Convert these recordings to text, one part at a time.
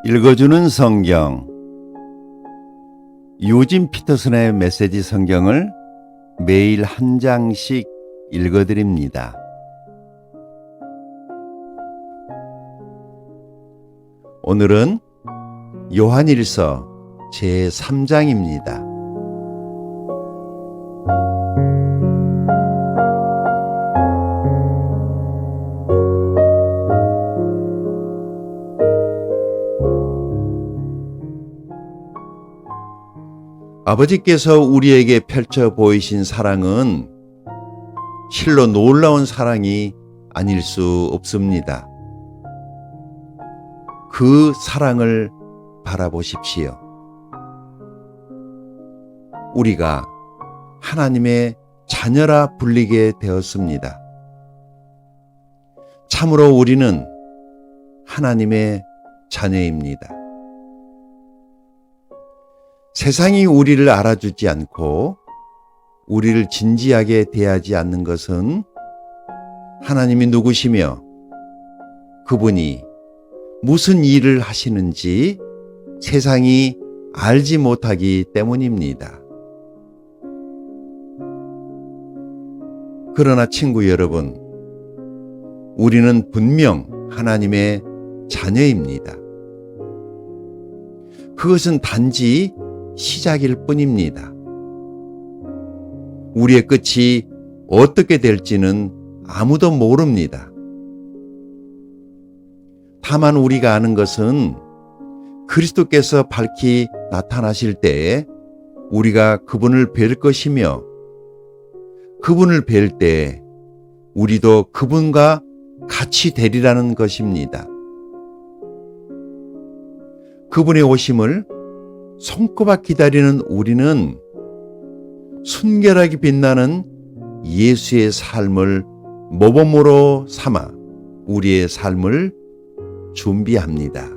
읽어주는 성경. 유진 피터슨의 메시지 성경을 매일 한 장씩 읽어드립니다. 오늘은 요한일서 제3장입니다. 아버지께서 우리에게 펼쳐 보이신 사랑은 실로 놀라운 사랑이 아닐 수 없습니다. 그 사랑을 바라보십시오. 우리가 하나님의 자녀라 불리게 되었습니다. 참으로 우리는 하나님의 자녀입니다. 세상이 우리를 알아주지 않고 우리를 진지하게 대하지 않는 것은 하나님이 누구시며 그분이 무슨 일을 하시는지 세상이 알지 못하기 때문입니다. 그러나 친구 여러분, 우리는 분명 하나님의 자녀입니다. 그것은 단지 시작일 뿐입니다. 우리의 끝이 어떻게 될지는 아무도 모릅니다. 다만 우리가 아는 것은 그리스도께서 밝히 나타나실 때에 우리가 그분을 뵐 것이며 그분을 뵐 때에 우리도 그분과 같이 되리라는 것입니다. 그분의 오심을 손꼽아 기다리는 우리는 순결하게 빛나는 예수의 삶을 모범으로 삼아 우리의 삶을 준비합니다.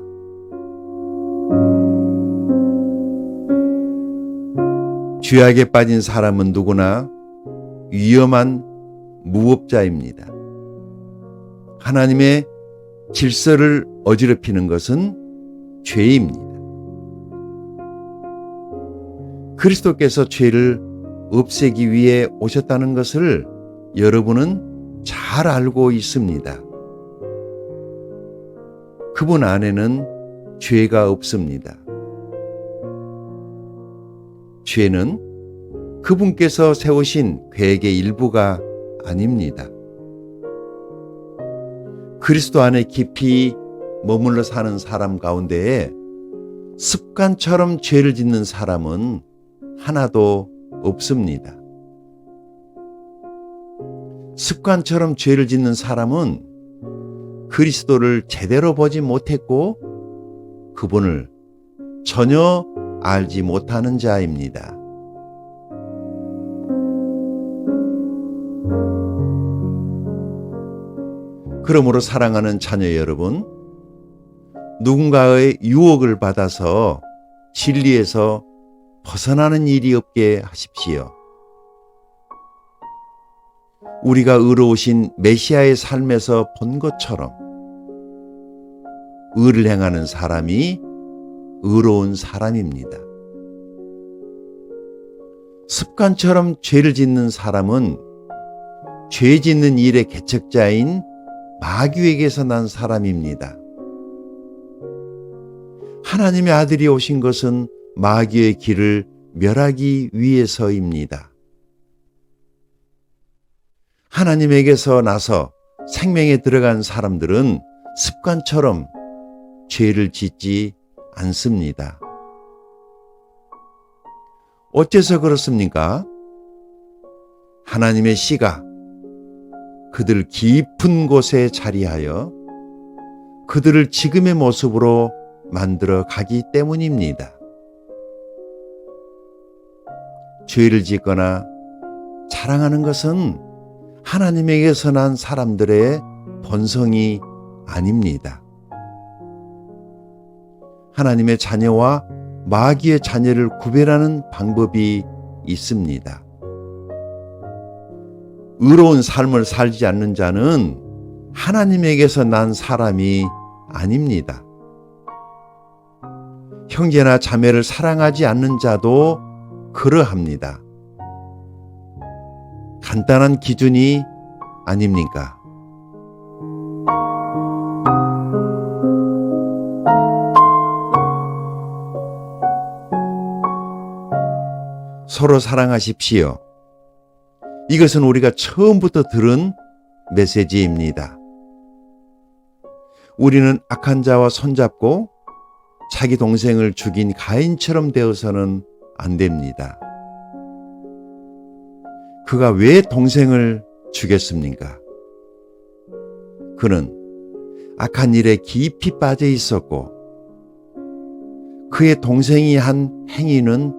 죄악에 빠진 사람은 누구나 위험한 무법자입니다. 하나님의 질서를 어지럽히는 것은 죄입니다. 그리스도께서 죄를 없애기 위해 오셨다는 것을 여러분은 잘 알고 있습니다. 그분 안에는 죄가 없습니다. 죄는 그분께서 세우신 계획의 일부가 아닙니다. 그리스도 안에 깊이 머물러 사는 사람 가운데에 습관처럼 죄를 짓는 사람은 하나도 없습니다. 습관처럼 죄를 짓는 사람은 그리스도를 제대로 보지 못했고 그분을 전혀 알지 못하는 자입니다. 그러므로 사랑하는 자녀 여러분, 누군가의 유혹을 받아서 진리에서 벗어나는 일이 없게 하십시오. 우리가 의로우신 메시아의 삶에서 본 것처럼 의를 행하는 사람이 의로운 사람입니다. 습관처럼 죄를 짓는 사람은 죄 짓는 일의 개척자인 마귀에게서 난 사람입니다. 하나님의 아들이 오신 것은 마귀의 길을 멸하기 위해서입니다. 하나님에게서 나서 생명에 들어간 사람들은 습관처럼 죄를 짓지 않습니다. 어째서 그렇습니까? 하나님의 씨가 그들 깊은 곳에 자리하여 그들을 지금의 모습으로 만들어 가기 때문입니다. 죄를 짓거나 자랑하는 것은 하나님에게서 난 사람들의 본성이 아닙니다. 하나님의 자녀와 마귀의 자녀를 구별하는 방법이 있습니다. 의로운 삶을 살지 않는 자는 하나님에게서 난 사람이 아닙니다. 형제나 자매를 사랑하지 않는 자도 그러합니다. 간단한 기준이 아닙니까? 서로 사랑하십시오. 이것은 우리가 처음부터 들은 메시지입니다. 우리는 악한 자와 손잡고 자기 동생을 죽인 가인처럼 되어서는 안 됩니다. 그가 왜 동생을 죽였습니까? 그는 악한 일에 깊이 빠져 있었고 그의 동생이 한 행위는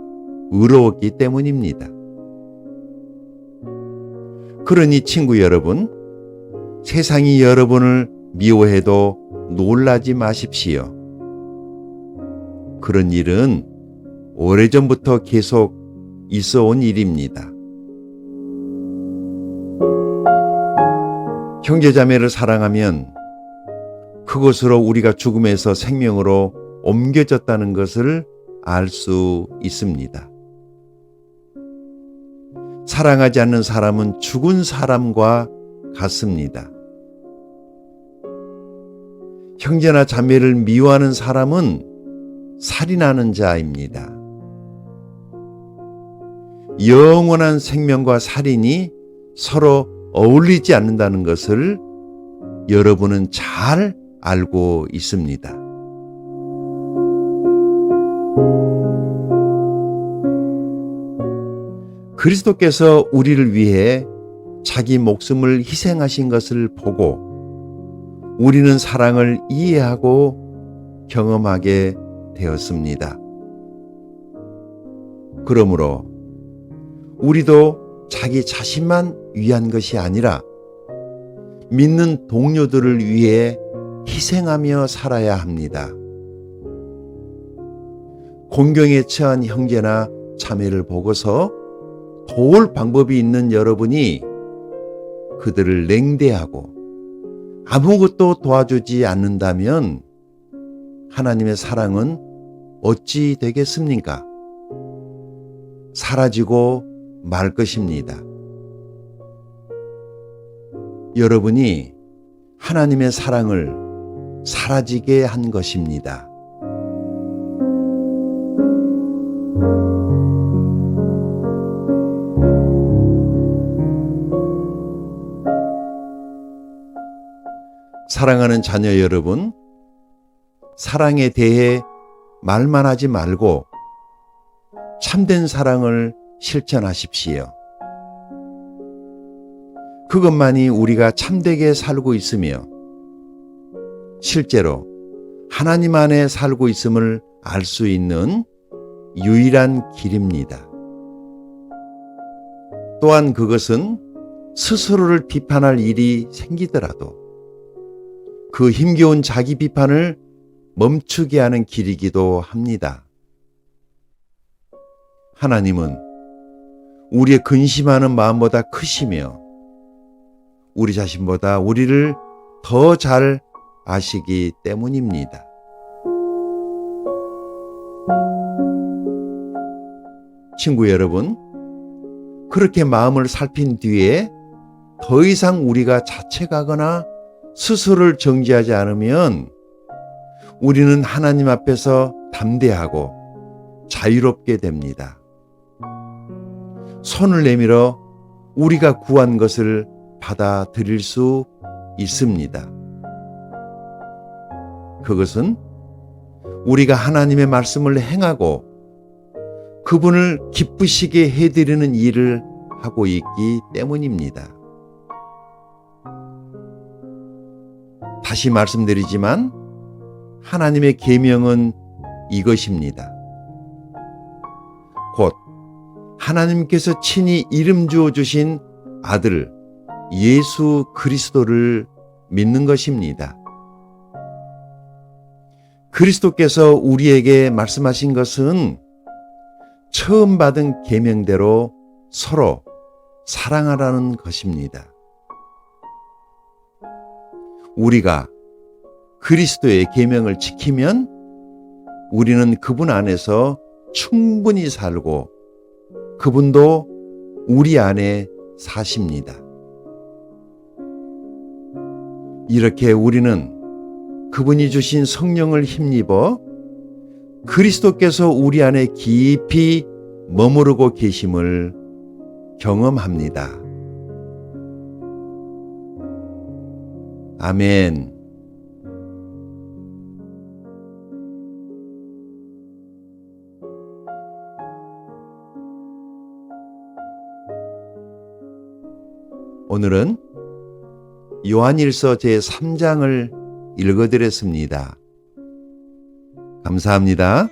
의로웠기 때문입니다. 그러니 친구 여러분, 세상이 여러분을 미워해도 놀라지 마십시오. 그런 일은 오래전부터 계속 있어온 일입니다. 형제자매를 사랑하면 그것으로 우리가 죽음에서 생명으로 옮겨졌다는 것을 알 수 있습니다. 사랑하지 않는 사람은 죽은 사람과 같습니다. 형제나 자매를 미워하는 사람은 살인하는 자입니다. 영원한 생명과 살인이 서로 어울리지 않는다는 것을 여러분은 잘 알고 있습니다. 그리스도께서 우리를 위해 자기 목숨을 희생하신 것을 보고 우리는 사랑을 이해하고 경험하게 되었습니다. 그러므로 우리도 자기 자신만 위한 것이 아니라 믿는 동료들을 위해 희생하며 살아야 합니다. 공경에 처한 형제나 자매를 보고서 도울 방법이 있는 여러분이 그들을 냉대하고 아무것도 도와주지 않는다면 하나님의 사랑은 어찌 되겠습니까? 사라지고 말 것입니다. 여러분이 하나님의 사랑을 사라지게 한 것입니다. 사랑하는 자녀 여러분, 사랑에 대해 말만 하지 말고 참된 사랑을 실천하십시오. 그것만이 우리가 참되게 살고 있으며 실제로 하나님 안에 살고 있음을 알 수 있는 유일한 길입니다. 또한 그것은 스스로를 비판할 일이 생기더라도 그 힘겨운 자기 비판을 멈추게 하는 길이기도 합니다. 하나님은 우리의 근심하는 마음보다 크시며 우리 자신보다 우리를 더 잘 아시기 때문입니다. 친구 여러분, 그렇게 마음을 살핀 뒤에 더 이상 우리가 자책하거나 스스로를 정죄하지 않으면 우리는 하나님 앞에서 담대하고 자유롭게 됩니다. 손을 내밀어 우리가 구한 것을 받아들일 수 있습니다. 그것은 우리가 하나님의 말씀을 행하고 그분을 기쁘시게 해드리는 일을 하고 있기 때문입니다. 다시 말씀드리지만 하나님의 계명은 이것입니다. 곧 하나님께서 친히 이름 주어 주신 아들 예수 그리스도를 믿는 것입니다. 그리스도께서 우리에게 말씀하신 것은 처음 받은 계명대로 서로 사랑하라는 것입니다. 우리가 그리스도의 계명을 지키면 우리는 그분 안에서 충분히 살고 그분도 우리 안에 사십니다. 이렇게 우리는 그분이 주신 성령을 힘입어 그리스도께서 우리 안에 깊이 머무르고 계심을 경험합니다. 아멘. 오늘은 요한일서 제3장을 읽어드렸습니다. 감사합니다.